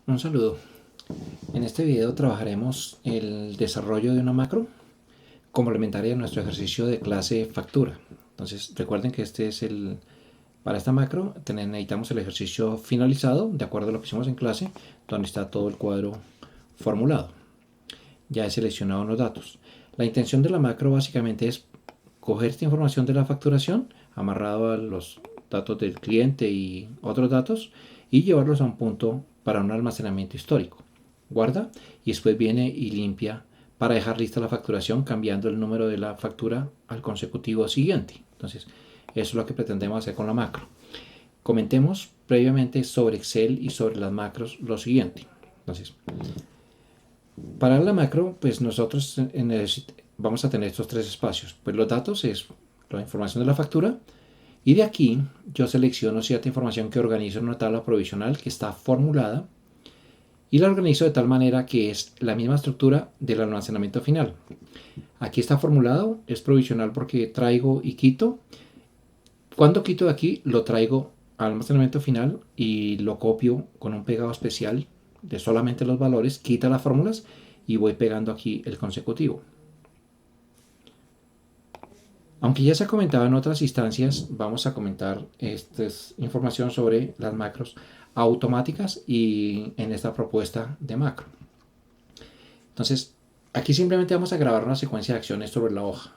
Un saludo. En este video trabajaremos el desarrollo de una macro complementaria a nuestro ejercicio de clase factura. Entonces recuerden que para esta macro necesitamos el ejercicio finalizado de acuerdo a lo que hicimos en clase, donde está todo el cuadro formulado. Ya he seleccionado los datos. La intención de la macro básicamente es coger esta información de la facturación amarrado a los datos del cliente y otros datos y llevarlos a un punto para un almacenamiento histórico. Guarda y después viene y limpia para dejar lista la facturación cambiando el número de la factura al consecutivo siguiente. Entonces, eso es lo que pretendemos hacer con la macro. Comentemos previamente sobre Excel y sobre las macros lo siguiente. Entonces, para la macro, pues nosotros vamos a tener estos tres espacios. Pues los datos es la información de la factura y de aquí yo selecciono cierta información que organizo en una tabla provisional que está formulada y la organizo de tal manera que es la misma estructura del almacenamiento final. Aquí está formulado, es provisional porque traigo y quito. Cuando quito de aquí, lo traigo al almacenamiento final y lo copio con un pegado especial de solamente los valores, quita las fórmulas y voy pegando aquí el consecutivo. Aunque ya se ha comentado en otras instancias, vamos a comentar esta información sobre las macros automáticas y en esta propuesta de macro. Entonces, aquí simplemente vamos a grabar una secuencia de acciones sobre la hoja.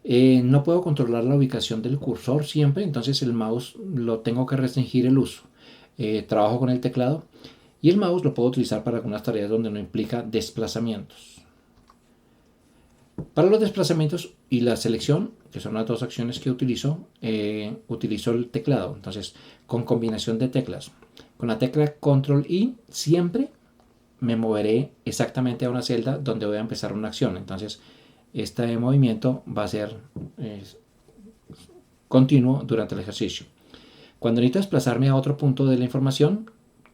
No puedo controlar la ubicación del cursor siempre, entonces el mouse lo tengo que restringir el uso. Trabajo con el teclado y el mouse lo puedo utilizar para algunas tareas donde no implica desplazamientos. Para los desplazamientos y la selección, que son las dos acciones que utilizo el teclado. Entonces, con combinación de teclas. Con la tecla Control I siempre me moveré exactamente a una celda donde voy a empezar una acción. Entonces, este movimiento va a ser continuo durante el ejercicio. Cuando necesito desplazarme a otro punto de la información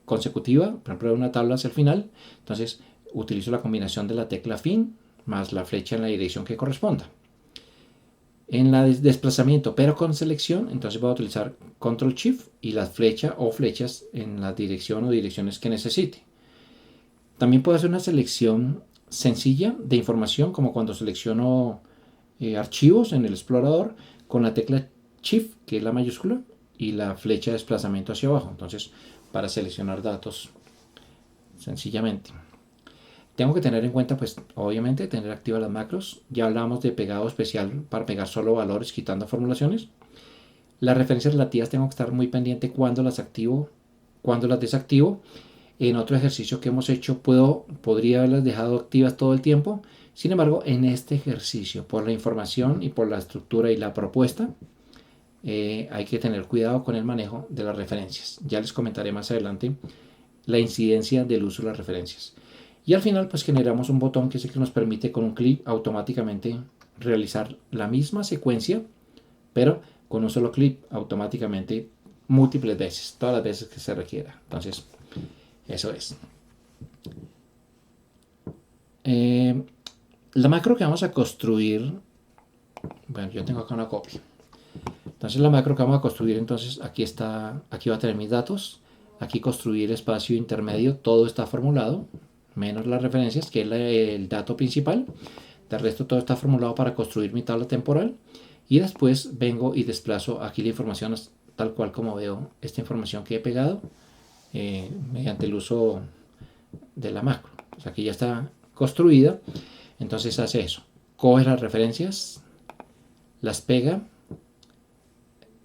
consecutiva, por ejemplo, de una tabla hacia el final, entonces utilizo la combinación de la tecla Fin más la flecha en la dirección que corresponda. En la desplazamiento, pero con selección, entonces voy a utilizar Control Shift y la flecha o flechas en la dirección o direcciones que necesite. También puedo hacer una selección sencilla de información, como cuando selecciono archivos en el explorador con la tecla Shift, que es la mayúscula, y la flecha de desplazamiento hacia abajo. Entonces, para seleccionar datos sencillamente. Tengo que tener en cuenta, pues, obviamente, tener activas las macros. Ya hablamos de pegado especial para pegar solo valores quitando formulaciones. Las referencias relativas tengo que estar muy pendiente cuando las activo, cuando las desactivo. En otro ejercicio que hemos hecho podría haberlas dejado activas todo el tiempo. Sin embargo, en este ejercicio, por la información y por la estructura y la propuesta, hay que tener cuidado con el manejo de las referencias. Ya les comentaré más adelante la incidencia del uso de las referencias. Y al final pues generamos un botón que es el que nos permite con un clic automáticamente realizar la misma secuencia, pero con un solo clic automáticamente múltiples veces, todas las veces que se requiera. Entonces, eso es. La macro que vamos a construir, bueno, yo tengo acá una copia. Entonces la macro que vamos a construir, entonces aquí va a tener mis datos, aquí construir espacio intermedio, todo está formulado, menos las referencias, que es el dato principal. De resto todo está formulado para construir mi tabla temporal. Y después vengo y desplazo aquí la información tal cual como veo esta información que he pegado mediante el uso de la macro. Pues aquí ya está construida. Entonces hace eso. Coge las referencias, las pega,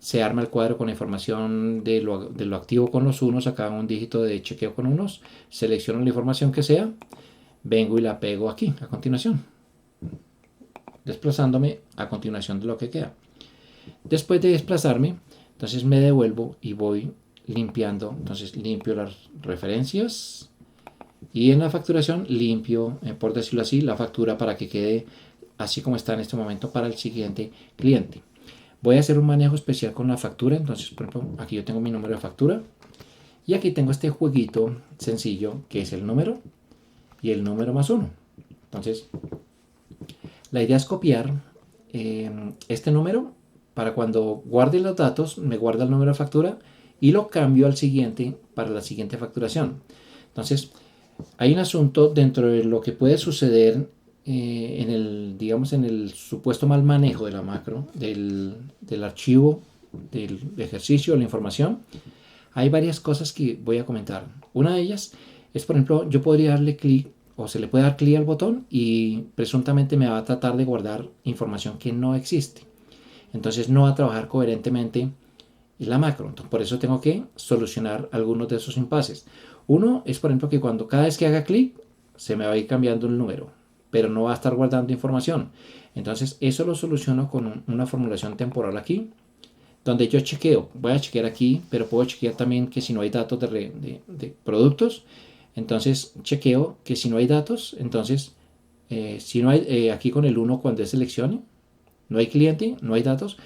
se arma el cuadro con la información de lo activo con los unos, acá un dígito de chequeo con unos, selecciono la información que sea, vengo y la pego aquí a continuación, desplazándome a continuación de lo que queda. Después de desplazarme, entonces me devuelvo y voy limpiando, entonces limpio las referencias y en la facturación limpio, por decirlo así, la factura para que quede así como está en este momento para el siguiente cliente. Voy a hacer un manejo especial con la factura. Entonces, por ejemplo, aquí yo tengo mi número de factura. Y aquí tengo este jueguito sencillo que es el número y el número más 1. Entonces, la idea es copiar este número para cuando guarde los datos, me guarda el número de factura y lo cambio al siguiente para la siguiente facturación. Entonces, hay un asunto dentro de lo que puede suceder digamos, en el supuesto mal manejo de la macro, del archivo, del ejercicio, de la información. Hay varias cosas que voy a comentar. Una de ellas es, por ejemplo, yo podría darle clic o se le puede dar clic al botón y presuntamente me va a tratar de guardar información que no existe. Entonces no va a trabajar coherentemente la macro. Entonces, por eso tengo que solucionar algunos de esos impases. Uno es, por ejemplo, que cuando cada vez que haga clic se me va a ir cambiando el número, pero no va a estar guardando información. Entonces eso lo soluciono con una formulación temporal aquí, donde yo chequeo, voy a chequear aquí, pero puedo chequear también que si no hay datos de productos, entonces chequeo que si no hay datos, entonces si no hay, aquí con el 1 cuando seleccione, no hay cliente, no hay datos,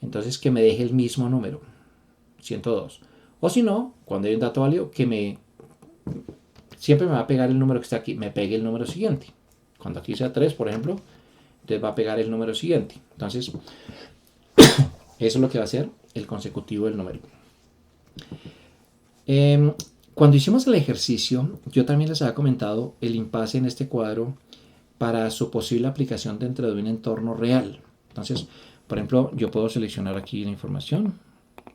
entonces que me deje el mismo número, 102. O si no, cuando hay un dato válido, siempre me va a pegar el número que está aquí, me pegue el número siguiente. Cuando aquí sea 3, por ejemplo, entonces va a pegar el número siguiente. Entonces, eso es lo que va a hacer el consecutivo del número. Cuando hicimos el ejercicio, yo también les había comentado el impasse en este cuadro para su posible aplicación dentro de un entorno real. Entonces, por ejemplo, yo puedo seleccionar aquí la información.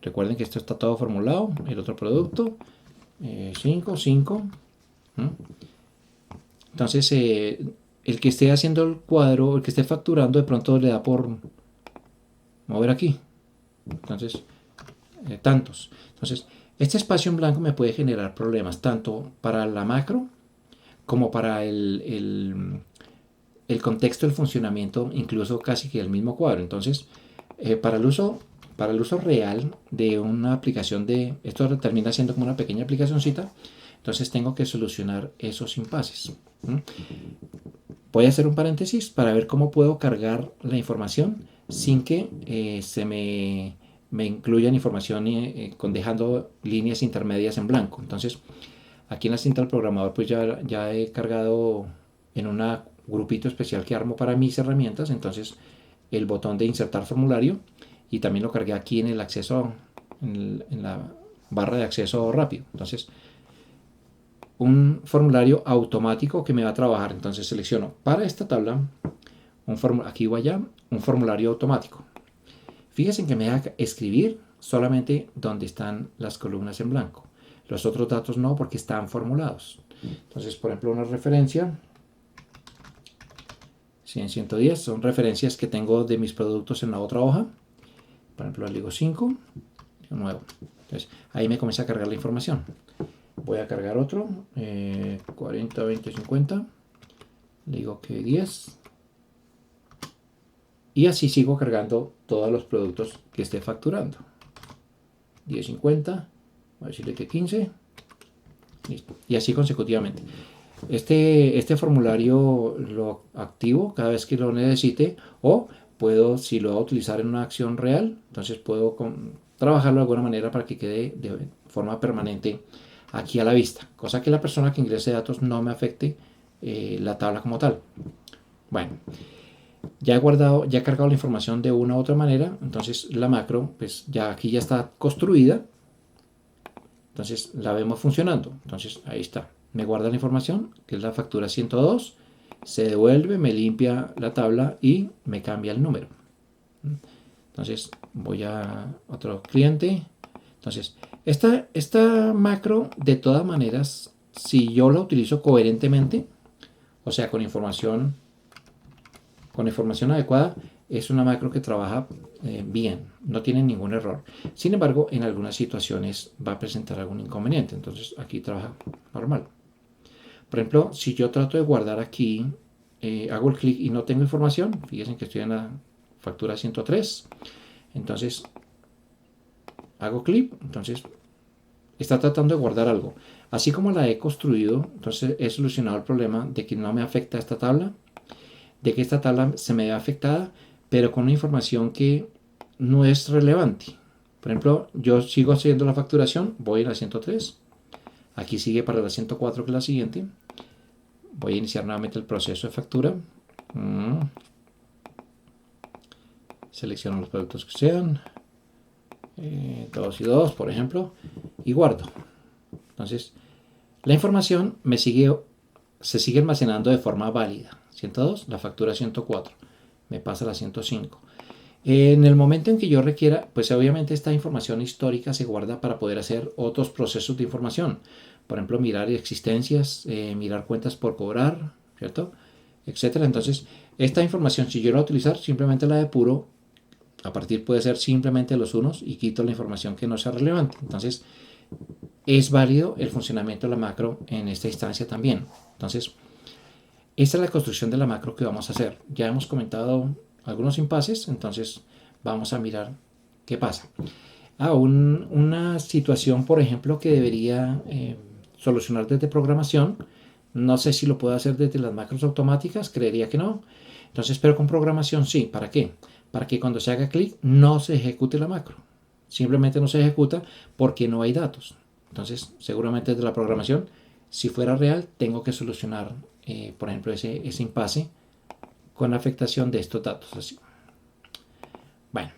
Recuerden que esto está todo formulado. El otro producto, 5, 5. Entonces, el que esté haciendo el cuadro, el que esté facturando, de pronto le da por mover aquí. Entonces, tantos. Entonces, este espacio en blanco me puede generar problemas tanto para la macro como para el contexto del funcionamiento, incluso casi que el mismo cuadro. Entonces, para el uso real de una aplicación esto termina siendo como una pequeña aplicacióncita, entonces tengo que solucionar esos impases. Voy a hacer un paréntesis para ver cómo puedo cargar la información sin que se me incluyan información dejando líneas intermedias en blanco. Entonces, aquí en la cinta del programador pues ya he cargado en un grupito especial que armo para mis herramientas, entonces el botón de insertar formulario, y también lo cargué aquí en el acceso, en la barra de acceso rápido. Entonces, un formulario automático que me va a trabajar. Entonces selecciono para esta tabla, aquí o allá, un formulario automático. Fíjense que me deja escribir solamente donde están las columnas en blanco. Los otros datos no, porque están formulados. Entonces, por ejemplo, una referencia, 110, son referencias que tengo de mis productos en la otra hoja. Por ejemplo, le digo 5, nuevo. Entonces, ahí me comienza a cargar la información. Voy a cargar otro, 40, 20, 50. Le digo que 10. Y así sigo cargando todos los productos que esté facturando. 10, 50. Voy a decirle que 15. Listo. Y así consecutivamente. Este formulario lo activo cada vez que lo necesite, o puedo, si lo voy a utilizar en una acción real, entonces puedo trabajarlo de alguna manera para que quede de forma permanente aquí a la vista, cosa que la persona que ingrese datos no me afecte la tabla como tal. Bueno, ya he cargado la información de una u otra manera, entonces la macro pues aquí ya está construida, entonces la vemos funcionando. Entonces ahí está, me guarda la información, que es la factura 102, se devuelve, me limpia la tabla y me cambia el número. Entonces voy a otro cliente. Entonces esta macro, de todas maneras, si yo la utilizo coherentemente, o sea, con información adecuada, es una macro que trabaja bien, no tiene ningún error. Sin embargo, en algunas situaciones va a presentar algún inconveniente, entonces aquí trabaja normal. Por ejemplo, si yo trato de guardar aquí, hago el clic y no tengo información, fíjense que estoy en la factura 103, entonces hago clic, entonces está tratando de guardar algo. Así como la he construido, entonces he solucionado el problema de que no me afecta esta tabla, de que esta tabla se me ve afectada, pero con una información que no es relevante. Por ejemplo, yo sigo haciendo la facturación, voy a la 103, aquí sigue para la 104 que es la siguiente, voy a iniciar nuevamente el proceso de factura, selecciono los productos que sean, 2 y 2 por ejemplo, y guardo. Entonces La información se sigue almacenando de forma válida. 102, la factura 104, me pasa la 105. En el momento en que yo requiera, pues obviamente esta información histórica se guarda para poder hacer otros procesos de información. Por ejemplo, mirar existencias, mirar cuentas por cobrar, ¿cierto? Etcétera. Entonces, esta información, si yo la voy a utilizar, simplemente la depuro. A partir puede ser simplemente los unos y quito la información que no sea relevante. Entonces, es válido el funcionamiento de la macro en esta instancia también. Entonces, esta es la construcción de la macro que vamos a hacer. Ya hemos comentado algunos impases, entonces vamos a mirar qué pasa. Una situación, por ejemplo, que debería solucionar desde programación. No sé si lo puedo hacer desde las macros automáticas, creería que no. Entonces, pero con programación sí. ¿Para qué? Para que cuando se haga clic no se ejecute la macro. Simplemente no se ejecuta porque no hay datos. Entonces, seguramente desde la programación, si fuera real, tengo que solucionar, por ejemplo, ese impasse con afectación de estos datos. Así. Bueno,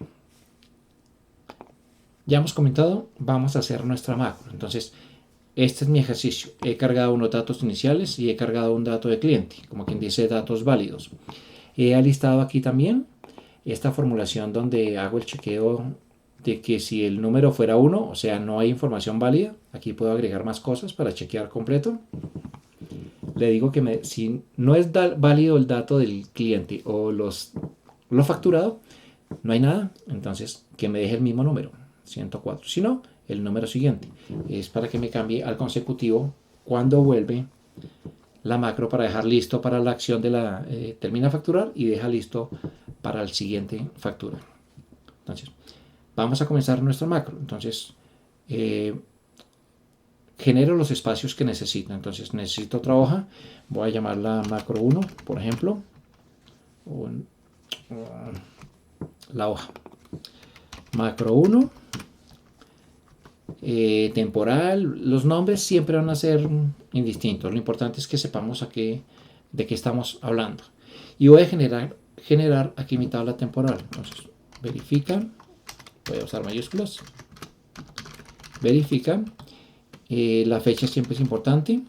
ya hemos comentado, vamos a hacer nuestra macro. Entonces, este es mi ejercicio. He cargado unos datos iniciales y he cargado un dato de cliente, como quien dice datos válidos. He alistado aquí también esta formulación donde hago el chequeo de que si el número fuera 1, o sea, no hay información válida. Aquí puedo agregar más cosas para chequear completo. Le digo que si no es válido el dato del cliente o lo facturado, no hay nada. Entonces, que me deje el mismo número, 104. Si no, el número siguiente. Es para que me cambie al consecutivo cuando vuelve la macro para dejar listo para la acción de la termina de facturar y deja listo para el siguiente factura. Entonces, vamos a comenzar nuestra macro. Entonces, genero los espacios que necesito. Entonces, necesito otra hoja. Voy a llamarla macro 1, por ejemplo. La hoja. Macro 1. Temporal. Los nombres siempre van a ser indistintos. Lo importante es que sepamos de qué estamos hablando. Y voy a generar aquí mi tabla temporal. Entonces, verifica. Voy a usar mayúsculas. Verifica. La fecha siempre es importante.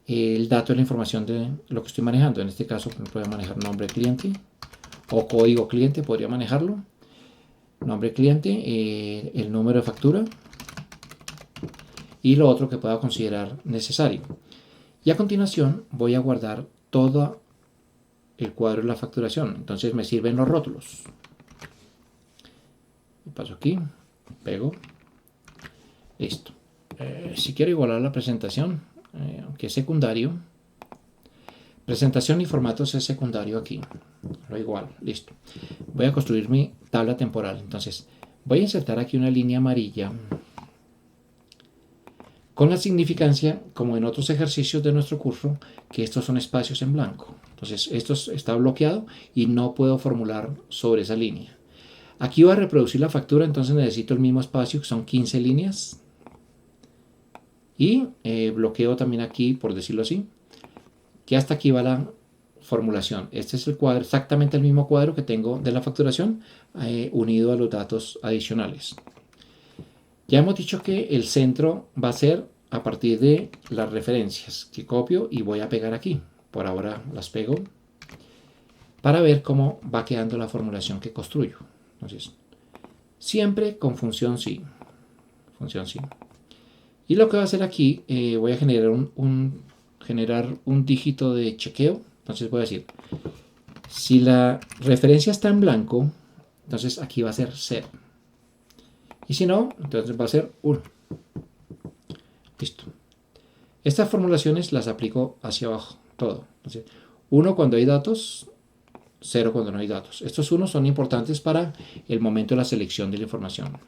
El dato es la información de lo que estoy manejando. En este caso, voy a manejar nombre cliente o código cliente, podría manejarlo. Nombre cliente, el número de factura y lo otro que pueda considerar necesario. Y a continuación voy a guardar todo el cuadro de la facturación. Entonces me sirven los rótulos. Paso aquí, pego. Listo. Si quiero igualar la presentación, aunque es secundario, presentación y formatos es secundario aquí. Lo igual, listo. Voy a construir mi tabla temporal. Entonces voy a insertar aquí una línea amarilla con la significancia, como en otros ejercicios de nuestro curso, que estos son espacios en blanco. Entonces esto está bloqueado y no puedo formular sobre esa línea. Aquí voy a reproducir la factura, entonces necesito el mismo espacio, que son 15 líneas. Y bloqueo también aquí, por decirlo así, que hasta aquí va la formulación. Este es el cuadro, exactamente el mismo cuadro que tengo de la facturación, unido a los datos adicionales. Ya hemos dicho que el centro va a ser a partir de las referencias que copio y voy a pegar aquí. Por ahora las pego para ver cómo va quedando la formulación que construyo. Entonces, siempre con función sí. Función sí. Y lo que voy a hacer aquí, voy a generar un dígito de chequeo. Entonces voy a decir, si la referencia está en blanco, entonces aquí va a ser 0. Y si no, entonces va a ser 1. Listo. Estas formulaciones las aplico hacia abajo, todo. Entonces, 1 cuando hay datos, 0 cuando no hay datos. Estos 1 son importantes para el momento de la selección de la información.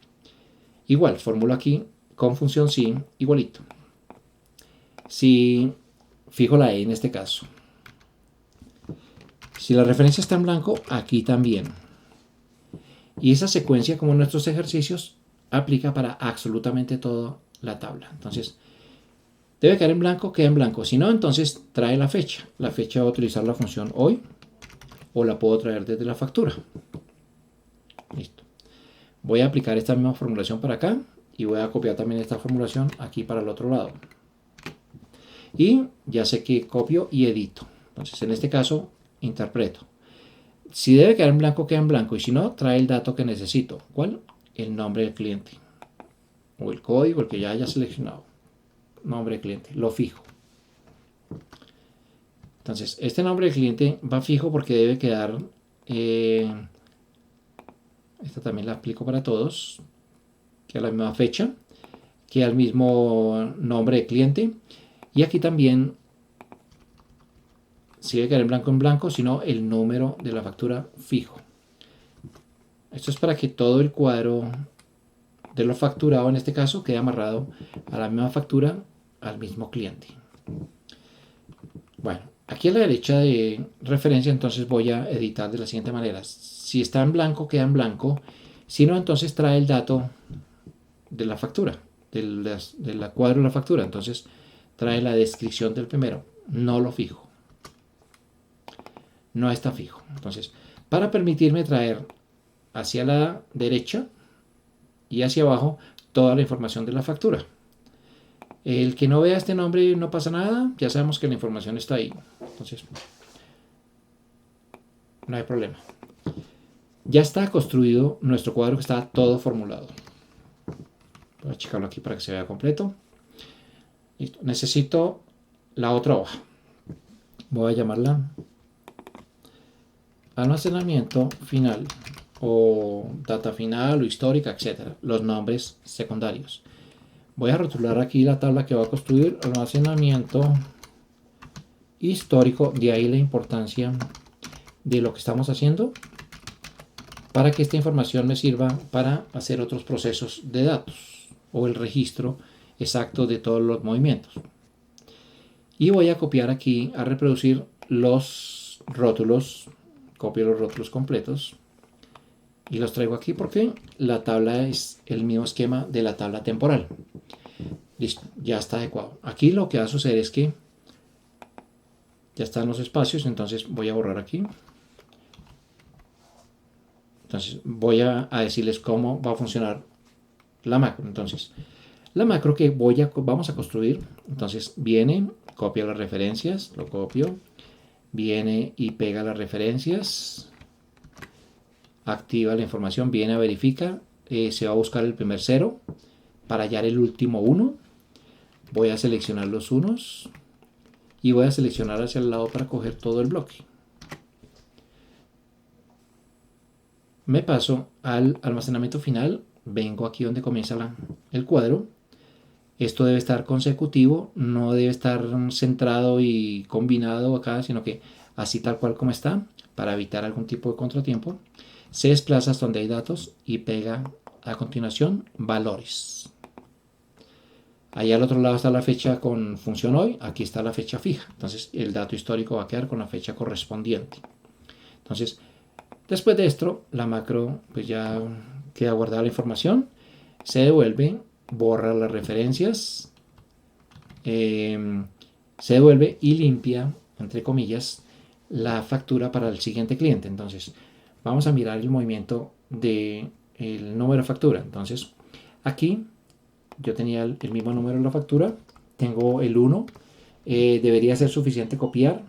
Igual, formulo aquí con función sí, igualito. Si fijo la E en este caso. Si la referencia está en blanco, aquí también. Y esa secuencia, como en nuestros ejercicios, aplica para absolutamente toda la tabla. Entonces, debe quedar en blanco, queda en blanco. Si no, entonces trae la fecha. La fecha va a utilizar la función hoy o la puedo traer desde la factura. Listo. Voy a aplicar esta misma formulación para acá y voy a copiar también esta formulación aquí para el otro lado. y ya sé que copio y edito. Entonces en este caso interpreto. Si debe quedar en blanco, queda en blanco, y si no, trae el dato que necesito. ¿Cuál? El nombre del cliente o el código, el que ya haya seleccionado. Nombre del cliente, lo fijo. Entonces este nombre del cliente va fijo porque debe quedar, esta también la aplico para todos, que a la misma fecha, que al mismo nombre de cliente, y aquí también si debe quedar en blanco, sino el número de la factura fijo. Esto es para que todo el cuadro de lo facturado en este caso quede amarrado a la misma factura, al mismo cliente. Bueno, aquí a la derecha de referencia entonces voy a editar de la siguiente manera. Si está en blanco, queda en blanco. Si no, entonces trae el dato de la factura, del cuadro de la factura. Entonces trae la descripción del primero. No lo fijo. No está fijo. Entonces, para permitirme traer hacia la derecha y hacia abajo toda la información de la factura. El que no vea este nombre no pasa nada, ya sabemos que la información está ahí. Entonces, no hay problema. Ya está construido nuestro cuadro que está todo formulado. Voy a checarlo aquí para que se vea completo. Listo. Necesito la otra hoja. Voy a llamarla almacenamiento final o data final o histórica, etcétera. Los nombres secundarios. Voy a rotular aquí la tabla que va a construir almacenamiento histórico. De ahí la importancia de lo que estamos haciendo para que esta información me sirva para hacer otros procesos de datos o el registro exacto de todos los movimientos. Y voy a copiar aquí, a reproducir los rótulos. Copio los rótulos completos y los traigo aquí porque la tabla es el mismo esquema de la tabla temporal. Listo, ya está adecuado. Aquí lo que va a suceder es que ya están los espacios, entonces voy a borrar aquí. Entonces voy a decirles cómo va a funcionar la macro. Entonces, la macro que vamos a construir, entonces viene, copia las referencias, lo copio, viene y pega las referencias, activa la información, viene a verificar, se va a buscar el primer 0 para hallar el último 1. Voy a seleccionar los unos y voy a seleccionar hacia el lado para coger todo el bloque. Me paso al almacenamiento final, vengo aquí donde comienza el cuadro. Esto debe estar consecutivo, no debe estar centrado y combinado acá, sino que así tal cual como está, para evitar algún tipo de contratiempo. Se desplaza hasta donde hay datos y pega a continuación valores. Allá al otro lado está la fecha con función hoy, aquí está la fecha fija. Entonces el dato histórico va a quedar con la fecha correspondiente. Entonces, después de esto, la macro pues ya queda guardada la información, se devuelve, borra las referencias, se devuelve y limpia, entre comillas, la factura para el siguiente cliente. Entonces, vamos a mirar el movimiento del número de factura. Entonces, aquí yo tenía el mismo número de la factura, tengo el 1, debería ser suficiente copiar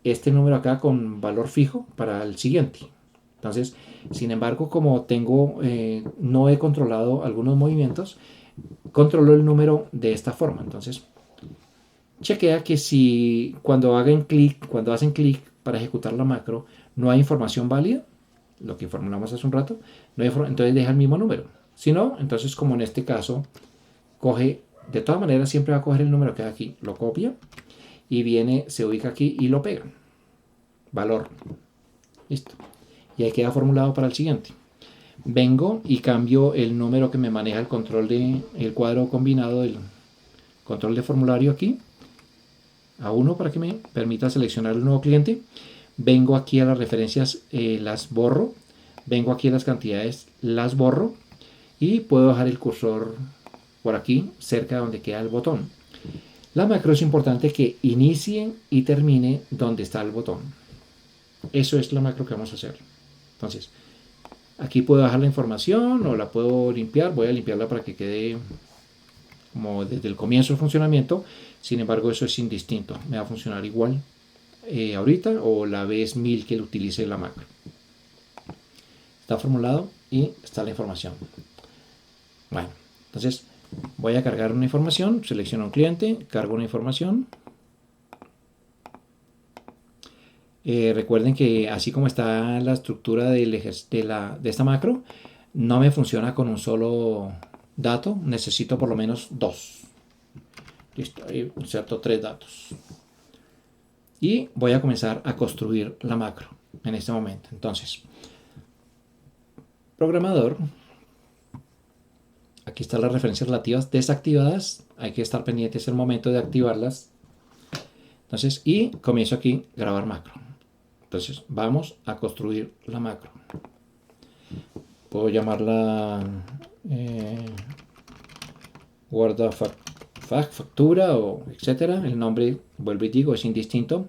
este número acá con valor fijo para el siguiente. Entonces, sin embargo, como no he controlado algunos movimientos, controlo el número de esta forma. Entonces, chequea que si cuando hacen clic para ejecutar la macro, no hay información válida, lo que formulamos hace un rato, entonces deja el mismo número. Si no, entonces como en este caso, de todas maneras siempre va a coger el número que hay aquí, lo copia y viene, se ubica aquí y lo pega. Valor. Listo. Y ahí queda formulado para el siguiente. Vengo y cambio el número que me maneja el control del cuadro combinado del control de formulario aquí a 1 para que me permita seleccionar el nuevo cliente. Vengo aquí a las referencias, las borro. Vengo aquí a las cantidades, las borro. Y puedo dejar el cursor por aquí, cerca de donde queda el botón. La macro es importante que inicie y termine donde está el botón. Eso es la macro que vamos a hacer. Entonces, aquí puedo dejar la información o la puedo limpiar. Voy a limpiarla para que quede como desde el comienzo del funcionamiento. Sin embargo, eso es indistinto, me va a funcionar igual ahorita o la vez 1000 que lo utilice la macro. Está formulado y está la información. Bueno, entonces voy a cargar una información, selecciono un cliente, cargo una información. Recuerden que así como está la estructura de esta macro, no me funciona con un solo dato, necesito por lo menos 2. Listo, ahí inserto 3 datos. Y voy a comenzar a construir la macro en este momento. Entonces, programador, aquí están las referencias relativas desactivadas, hay que estar pendientes el momento de activarlas. Entonces, y comienzo aquí a grabar macro. Entonces, vamos a construir la macro. Puedo llamarla guarda factura o etcétera. El nombre, vuelvo y digo, es indistinto.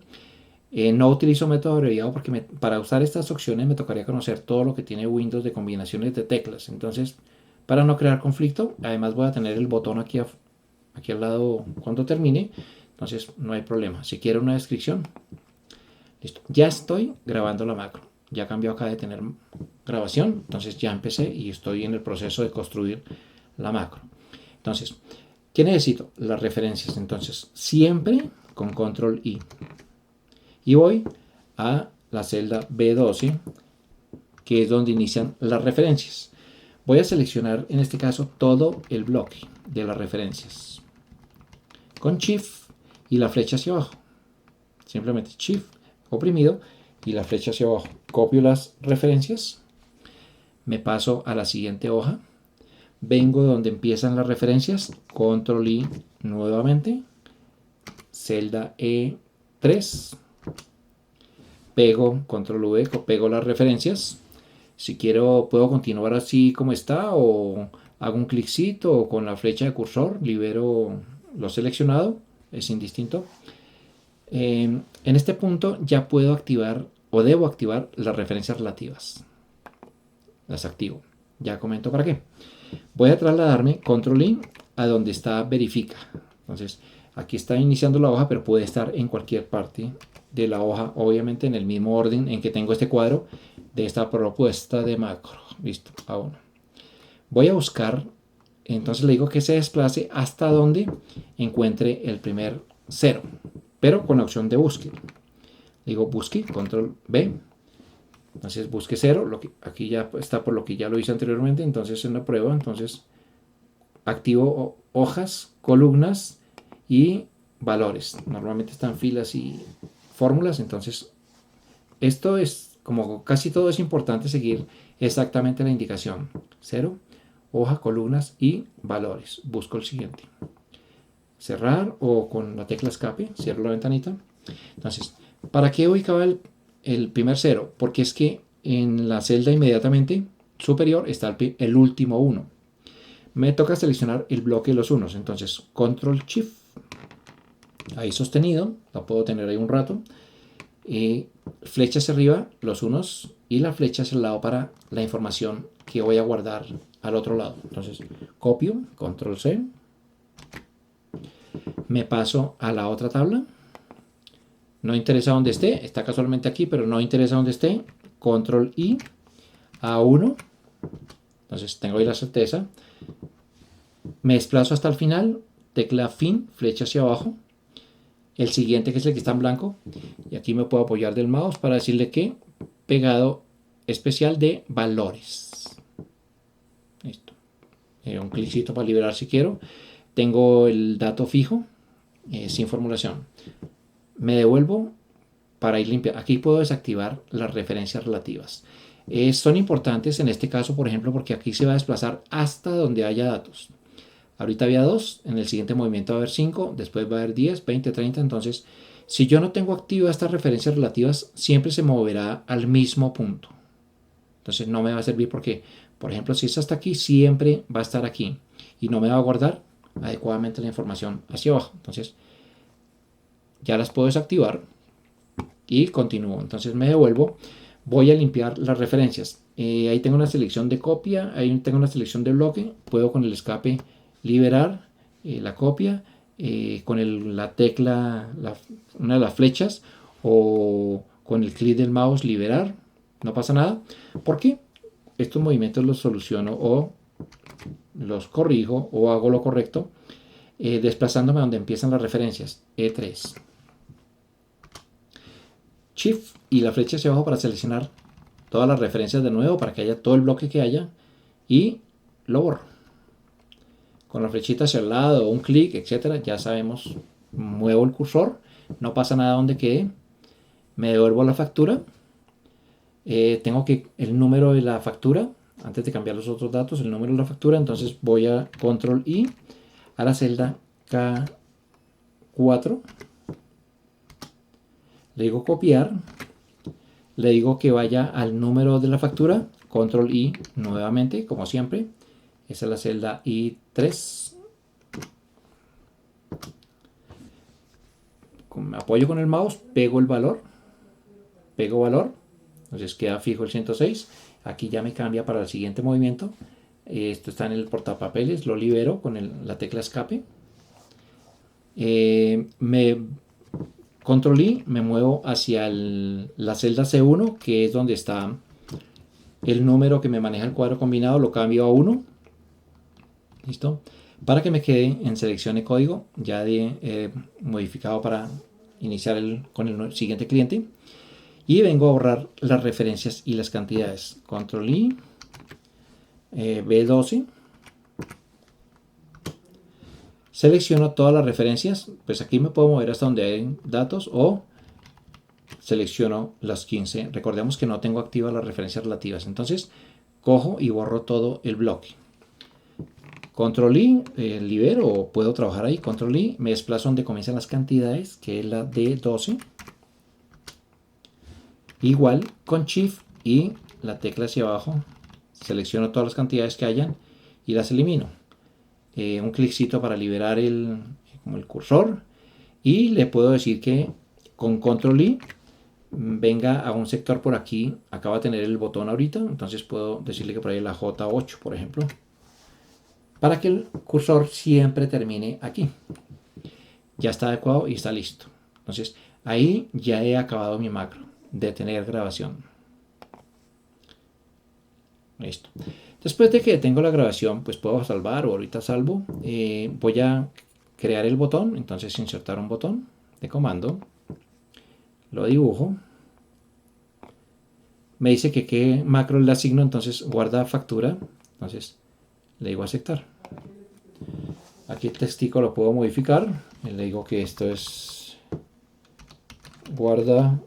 No utilizo método abreviado porque para usar estas opciones me tocaría conocer todo lo que tiene Windows de combinaciones de teclas. Entonces, para no crear conflicto, además voy a tener el botón aquí al lado cuando termine. Entonces, no hay problema. Si quiero una descripción, listo. Ya estoy grabando la macro. Ya cambió acá de tener grabación. Entonces, ya empecé y estoy en el proceso de construir la macro. Entonces, ¿qué necesito? Las referencias. Entonces, siempre con control I. Y voy a la celda B12, que es donde inician las referencias. Voy a seleccionar, en este caso, todo el bloque de las referencias. Con Shift y la flecha hacia abajo. Simplemente Shift oprimido y la flecha hacia abajo. Copio las referencias. Me paso a la siguiente hoja. Vengo donde empiezan las referencias. Control I nuevamente. Celda E3. Pego, control V, pego las referencias. Si quiero puedo continuar así como está o hago un cliccito o con la flecha de cursor libero lo seleccionado, es indistinto. En este punto ya puedo activar o debo activar las referencias relativas. Las activo. Ya comento para qué. Voy a trasladarme control I a donde está verifica. Entonces aquí está iniciando la hoja, pero puede estar en cualquier parte de la hoja, obviamente en el mismo orden en que tengo este cuadro de esta propuesta de macro. Listo, a 1. Voy a buscar, entonces le digo que se desplace hasta donde encuentre el primer 0, pero con la opción de búsqueda. Le digo busque, control B. Entonces busque 0, aquí ya está por lo que ya lo hice anteriormente, entonces en la prueba, entonces activo hojas, columnas y valores. Normalmente están filas y fórmulas, entonces esto es como casi todo es importante seguir exactamente la indicación. 0, hoja, columnas y valores. Busco el siguiente. Cerrar o con la tecla escape, cierro la ventanita. Entonces, ¿para qué ubicaba el primer 0? Porque es que en la celda inmediatamente superior está el último 1. Me toca seleccionar el bloque de los unos. Entonces, control shift. Ahí sostenido, la puedo tener ahí un rato. Flecha hacia arriba, los unos, y la flecha hacia el lado para la información que voy a guardar al otro lado. Entonces, copio, control C. Me paso a la otra tabla. No interesa donde esté, está casualmente aquí, pero no interesa donde esté. Control I, A1. Entonces, tengo ahí la certeza. Me desplazo hasta el final, tecla fin, flecha hacia abajo. El siguiente, que es el que está en blanco, y aquí me puedo apoyar del mouse para decirle que pegado especial de valores. Listo. Un cliccito para liberar si quiero. Tengo el dato fijo sin formulación. Me devuelvo para ir limpiando. Aquí puedo desactivar las referencias relativas. Son importantes en este caso, por ejemplo, porque aquí se va a desplazar hasta donde haya datos. Ahorita había 2, en el siguiente movimiento va a haber 5, después va a haber 10, 20, 30. Entonces, si yo no tengo activas estas referencias relativas, siempre se moverá al mismo punto. Entonces, no me va a servir porque, por ejemplo, si es hasta aquí, siempre va a estar aquí. Y no me va a guardar adecuadamente la información hacia abajo. Entonces, ya las puedo desactivar y continúo. Entonces, me devuelvo. Voy a limpiar las referencias. Ahí tengo una selección de copia, ahí tengo una selección de bloque. Puedo con el escape liberar la copia con la tecla, una de las flechas, o con el clic del mouse liberar, no pasa nada, porque estos movimientos los soluciono o los corrijo o hago lo correcto desplazándome donde empiezan las referencias, E3. Shift y la flecha hacia abajo para seleccionar todas las referencias de nuevo, para que haya todo el bloque que haya, y lo borro. Con la flechita hacia el lado, un clic, etcétera, ya sabemos, muevo el cursor, no pasa nada donde quede, me devuelvo la factura, tengo que el número de la factura, antes de cambiar los otros datos, el número de la factura, entonces voy a Control I, a la celda K4, le digo copiar, le digo que vaya al número de la factura, Control I nuevamente, como siempre, esa es la celda I3, me apoyo con el mouse, pego el valor, entonces queda fijo el 106, aquí ya me cambia para el siguiente movimiento, esto está en el portapapeles, lo libero con la tecla escape, Control I, me muevo hacia la celda C1, que es donde está el número que me maneja el cuadro combinado, lo cambio a 1, listo, para que me quede en selección de código, ya modificado para iniciar con el siguiente cliente, y vengo a borrar las referencias y las cantidades, Control I, B12, selecciono todas las referencias, pues aquí me puedo mover hasta donde hay datos, o selecciono las 15, recordemos que no tengo activas las referencias relativas, entonces cojo y borro todo el bloque. Control I, libero, o puedo trabajar ahí, Control I, me desplazo donde comienzan las cantidades, que es la D12, igual con Shift y la tecla hacia abajo, selecciono todas las cantidades que hayan y las elimino. Un cliccito para liberar el cursor, y le puedo decir que con Control I venga a un sector por aquí, acaba de tener el botón ahorita, entonces puedo decirle que por ahí la J8, por ejemplo, para que el cursor siempre termine aquí. Ya está adecuado y está listo. Entonces ahí ya he acabado mi macro, detener grabación. Listo. Después de que tengo la grabación, pues puedo salvar, o ahorita salvo. Voy a crear el botón, entonces insertar un botón de comando. Lo dibujo. Me dice que qué macro le asigno, entonces guarda factura. Entonces le digo aceptar. Aquí el textico lo puedo modificar. Le digo que esto es guardar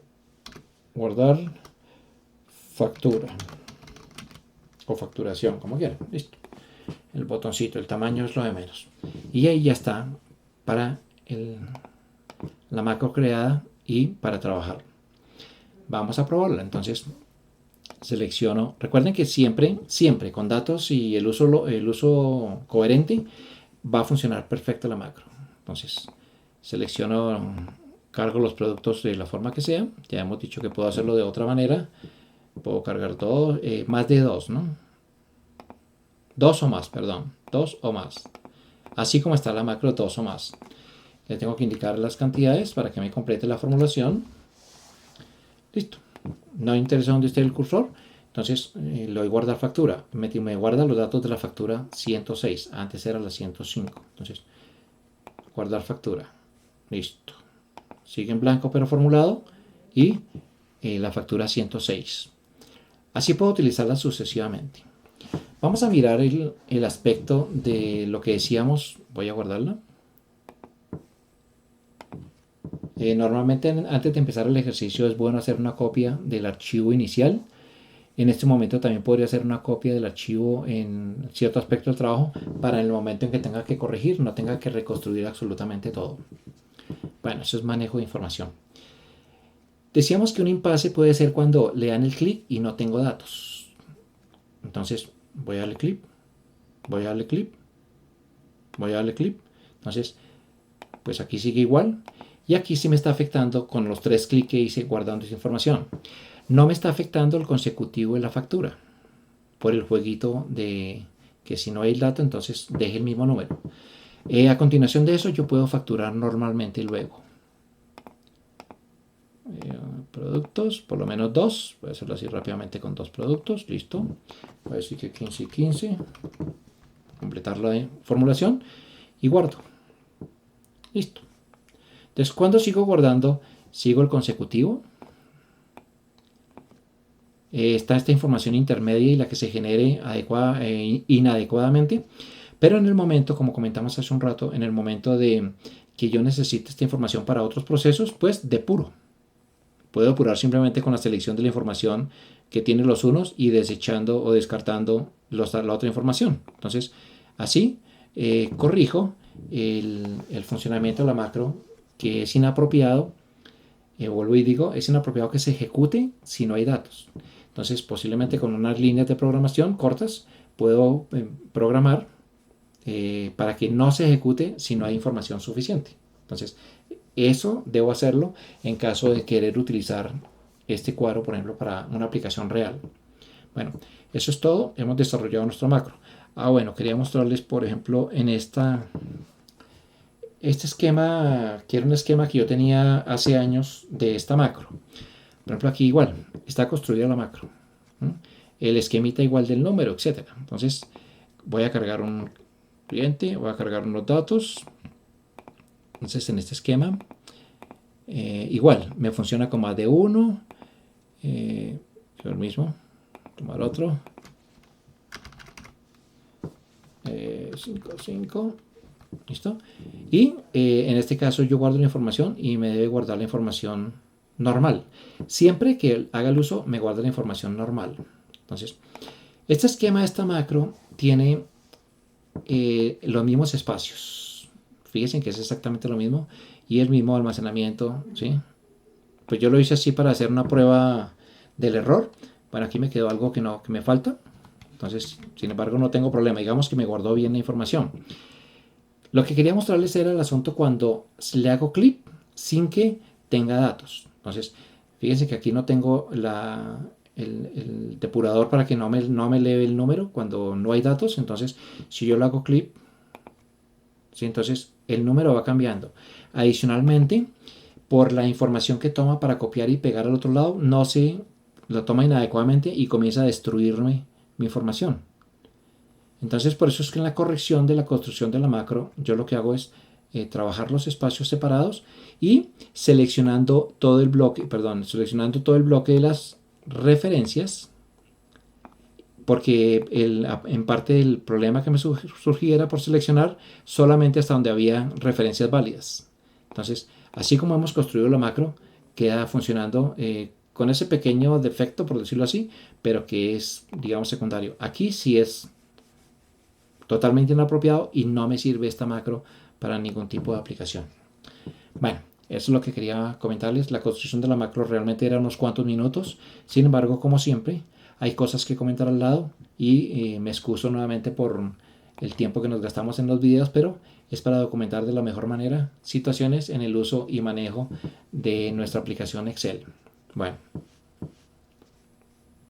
factura. O facturación, como quieran, listo. El botoncito, el tamaño es lo de menos. Y ahí ya está para la macro creada y para trabajar. Vamos a probarla. Entonces selecciono. Recuerden que siempre con datos y el uso coherente va a funcionar perfecto la macro. Entonces selecciono, cargo los productos de la forma que sea. Ya hemos dicho que puedo hacerlo de otra manera. Puedo cargar todo, más de 2, ¿no? 2 o más, perdón. 2 o más. Así como está la macro, 2 o más. Le tengo que indicar las cantidades para que me complete la formulación. Listo. No me interesa dónde esté el cursor. Entonces le doy guardar factura. Me guarda los datos de la factura 106. Antes era la 105. Entonces, guardar factura. Listo. Sigue en blanco pero formulado. Y la factura 106. Así puedo utilizarla sucesivamente. Vamos a mirar el aspecto de lo que decíamos. Voy a guardarla. Normalmente antes de empezar el ejercicio es bueno hacer una copia del archivo inicial. En este momento también podría hacer una copia del archivo en cierto aspecto del trabajo, para en el momento en que tenga que corregir, no tenga que reconstruir absolutamente todo. Bueno, eso es manejo de información. Decíamos que un impasse puede ser cuando le dan el clic y no tengo datos. Entonces voy a darle clic, voy a darle clic, voy a darle clic. Entonces, pues aquí sigue igual. Y aquí sí me está afectando con los 3 clics que hice guardando esa información. No me está afectando el consecutivo de la factura, por el jueguito de que si no hay dato, entonces deje el mismo número. A continuación de eso yo puedo facturar normalmente luego. Productos, por lo menos 2. Voy a hacerlo así rápidamente con 2 productos. Listo. Voy a decir que 15 y 15. Completar la formulación y guardo. Listo. Entonces, cuando sigo guardando, sigo el consecutivo. Está esta información intermedia y la que se genere inadecuadamente. Pero en el momento, como comentamos hace un rato, en el momento de que yo necesite esta información para otros procesos, pues depuro. Puedo apurar simplemente con la selección de la información que tiene los unos y desechando o descartando la otra información. Entonces, así corrijo el funcionamiento de la macro que es inapropiado. Vuelvo y digo, es inapropiado que se ejecute si no hay datos. Entonces, posiblemente con unas líneas de programación cortas, puedo programar para que no se ejecute si no hay información suficiente. Entonces, eso debo hacerlo en caso de querer utilizar este cuadro, por ejemplo, para una aplicación real. Bueno, eso es todo. Hemos desarrollado nuestro macro. Bueno, quería mostrarles, por ejemplo, en este esquema, que era un esquema que yo tenía hace años de esta macro. Por ejemplo, aquí igual, está construida la macro. El esquemita igual del número, etc. Entonces, voy a cargar un cliente, voy a cargar unos datos. Entonces, en este esquema, igual, me funciona como AD1. Yo el mismo, tomar otro. 5. ¿Listo? Y en este caso yo guardo la información y me debe guardar la información normal. Siempre que haga el uso, me guarda la información normal. Entonces, este esquema de esta macro tiene los mismos espacios. Fíjense que es exactamente lo mismo y el mismo almacenamiento, ¿sí? Pues yo lo hice así para hacer una prueba del error. Bueno, aquí me quedó algo que me falta. Entonces, sin embargo, no tengo problema. Digamos que me guardó bien la información. Lo que quería mostrarles era el asunto cuando le hago clic sin que tenga datos. Entonces, fíjense que aquí no tengo el depurador para que no me lee el número cuando no hay datos. Entonces, si yo le hago clic, ¿sí? Entonces el número va cambiando. Adicionalmente, por la información que toma para copiar y pegar al otro lado, no se lo toma inadecuadamente y comienza a destruirme mi información. Entonces, por eso es que en la corrección de la construcción de la macro, yo lo que hago es trabajar los espacios separados y seleccionando todo el bloque de las referencias, porque en parte el problema que me surgía era por seleccionar solamente hasta donde había referencias válidas. Entonces, así como hemos construido la macro, queda funcionando con ese pequeño defecto, por decirlo así, pero que es, digamos, secundario. Aquí sí es totalmente inapropiado y no me sirve esta macro para ningún tipo de aplicación. Bueno, eso es lo que quería comentarles. La construcción de la macro realmente era unos cuantos minutos. Sin embargo, como siempre, hay cosas que comentar al lado y me excuso nuevamente por el tiempo que nos gastamos en los videos, pero es para documentar de la mejor manera situaciones en el uso y manejo de nuestra aplicación Excel. Bueno.